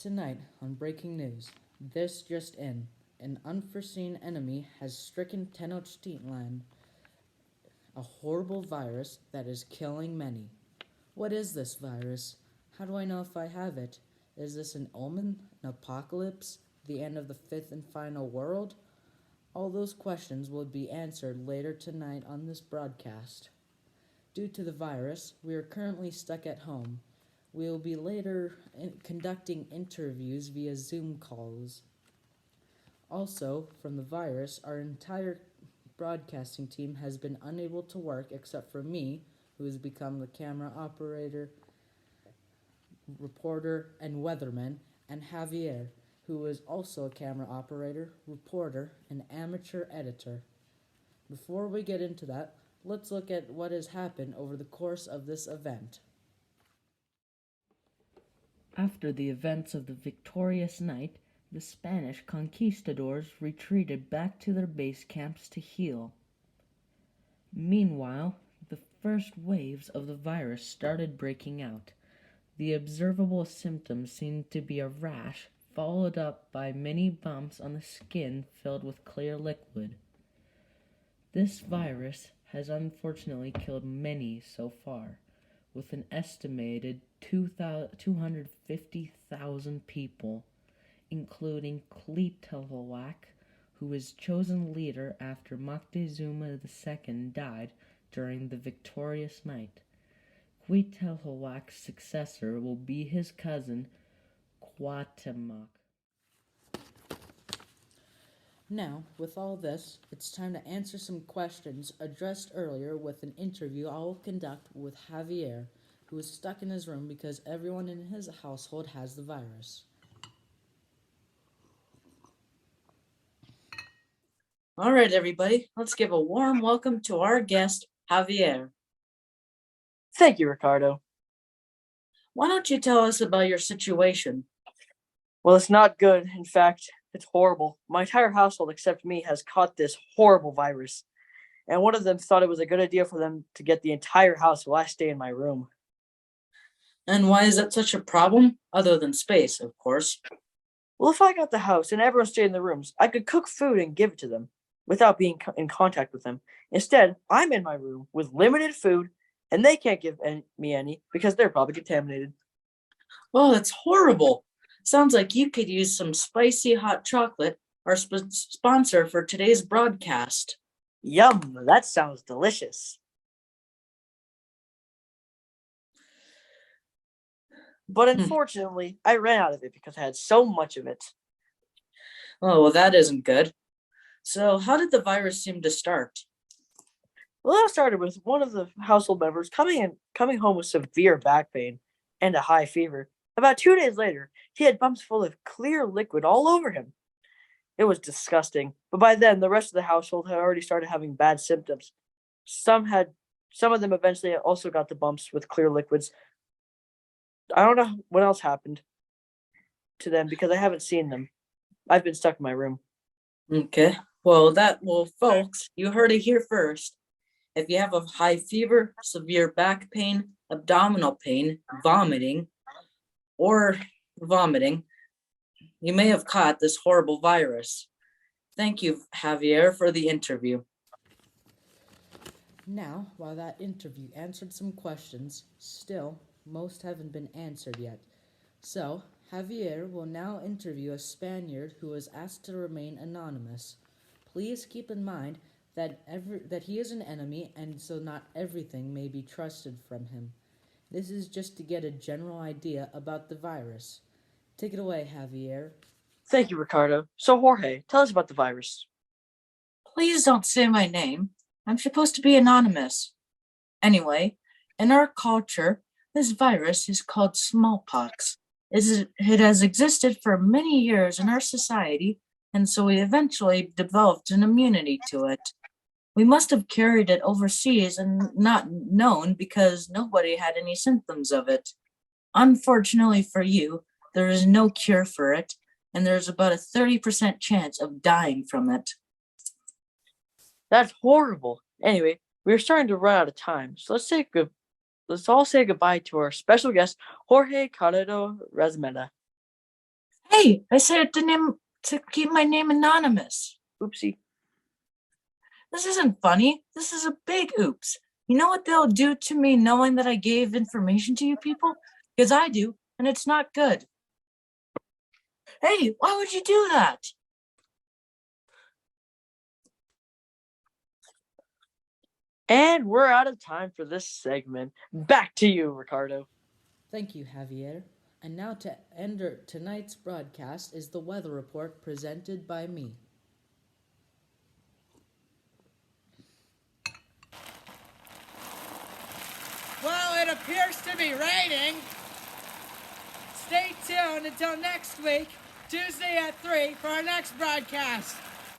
Tonight on Breaking News, this just in. An unforeseen enemy has stricken Tenochtitlan, a horrible virus that is killing many. What is this virus? How do I know if I have it? Is this an omen, an apocalypse, the end of the fifth and final world? All those questions will be answered later tonight on this broadcast. Due to the virus, we are currently stuck at home. We will be later conducting interviews via Zoom calls. Also, from the virus, our entire broadcasting team has been unable to work except for me, who has become the camera operator, reporter, and weatherman, and Javier, who is also a camera operator, reporter, and amateur editor. Before we get into that, let's look at what has happened over the course of this event. After the events of the victorious night, the Spanish conquistadors retreated back to their base camps to heal. Meanwhile, the first waves of the virus started breaking out. The observable symptoms seemed to be a rash, followed up by many bumps on the skin filled with clear liquid. This virus has unfortunately killed many so far, with an estimated 250,000 people, including Tlatelolco, who was chosen leader after Moctezuma II died during the victorious night. Tlatelolco's successor will be his cousin, Cuauhtemoc. Now, with all this, it's time to answer some questions addressed earlier with an interview I will conduct with Javier, who is stuck in his room because everyone in his household has the virus. All right, everybody, let's give a warm welcome to our guest, Javier. Thank you, Ricardo. Why don't you tell us about your situation? Well, it's not good. In fact, it's horrible. My entire household, except me, has caught this horrible virus. And one of them thought it was a good idea for them to get the entire house while I stay in my room. And why is that such a problem? Other than space, of course. Well, if I got the house and everyone stayed in the rooms, I could cook food and give it to them without being in contact with them. Instead, I'm in my room with limited food, and they can't give me any because they're probably contaminated. Oh, that's horrible. Sounds like you could use some spicy hot chocolate, our sponsor for today's broadcast. Yum, that sounds delicious. But unfortunately, I ran out of it because I had so much of it. Oh, well, that isn't good. So, how did the virus seem to start? Well, that started with one of the household members coming home with severe back pain and a high fever. About 2 days later, he had bumps full of clear liquid all over him. It was disgusting, but by then the rest of the household had already started having bad symptoms. Some of them eventually also got the bumps with clear liquids. I don't know what else happened to them because I haven't seen them. I've been stuck in my room. Okay. Well, folks, you heard it here first. If you have a high fever, severe back pain, abdominal pain, vomiting, you may have caught this horrible virus. Thank you, Javier, for the interview. Now, while that interview answered some questions, still, most haven't been answered yet. So, Javier will now interview a Spaniard who was asked to remain anonymous. Please keep in mind that he is an enemy, and so not everything may be trusted from him. This is just to get a general idea about the virus. Take it away, Javier. Thank you, Ricardo. So, Jorge, tell us about the virus. Please don't say my name. I'm supposed to be anonymous. Anyway, in our culture, this virus is called smallpox. It has existed for many years in our society, and so we eventually developed an immunity to it. We must have carried it overseas and not known because nobody had any symptoms of it. Unfortunately for you, there is no cure for it, and there's about a 30% chance of dying from it. That's horrible. Anyway, we're starting to run out of time, so let's all say goodbye to our special guest, Jorge Carrero Razmeda. Hey, I said to keep my name anonymous. Oopsie. This isn't funny. This is a big oops. You know what they'll do to me knowing that I gave information to you people? Because I do, and it's not good. Hey, why would you do that? And we're out of time for this segment. Back to you, Ricardo. Thank you, Javier. And now to end tonight's broadcast is the weather report presented by me. Well, it appears to be raining. Stay tuned until next week, Tuesday at 3, for our next broadcast.